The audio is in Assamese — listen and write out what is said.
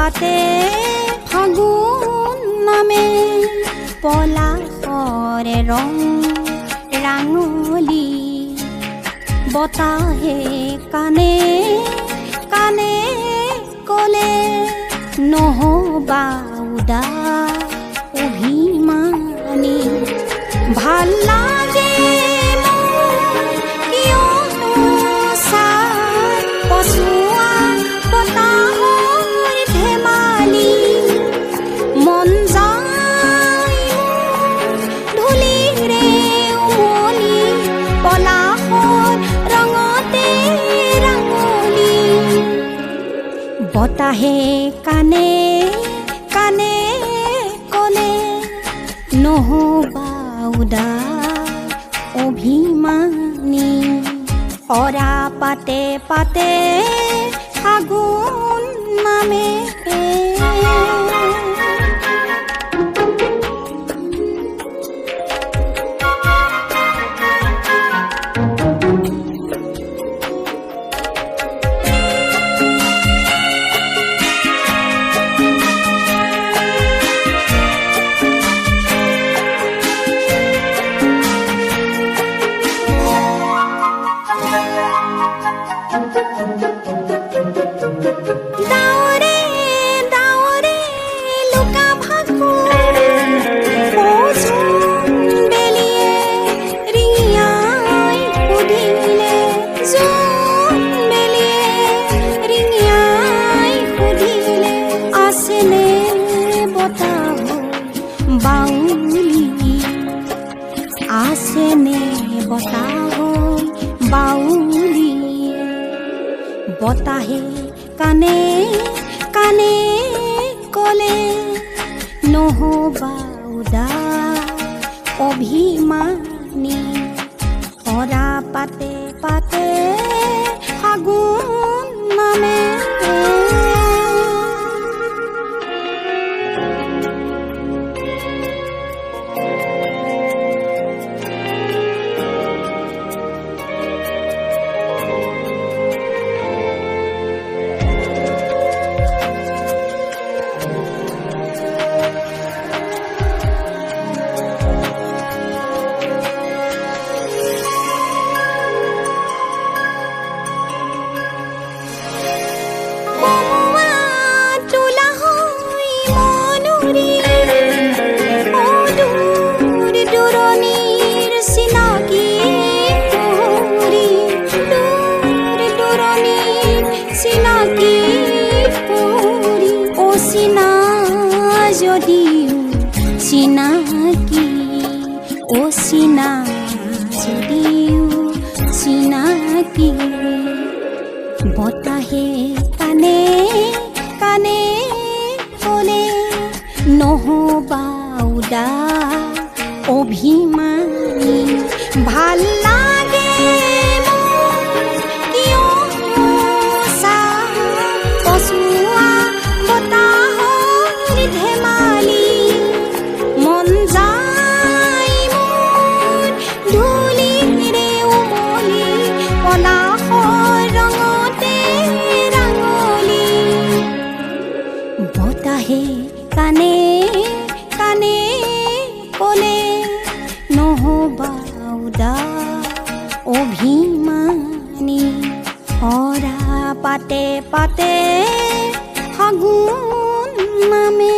পাতে ফাগুন নামে পলাশৰে ৰং ৰাঙলী বতাহে কানে কানে কলে নহবা উদাস অভিমানী ভাল লাগে বতাহে কানে কানে কলে নহবা উদাস অভিমানী সৰা পাতে পাতে ফাগুন নামে বতাহে কানে কানে কলে নহবা উদাস অভিমানী সৰা পাতে পাতে ফাগুন নামে চিনাকি ও চিনা যদিও চিনাকি বতাহে কানে কানে কলে নহবা উদাস অভিমানী ভাল লাগে কানে কানে কলে নহবা উদাস অভিমানী সৰা পাতে পাতে ফাগুন নামে।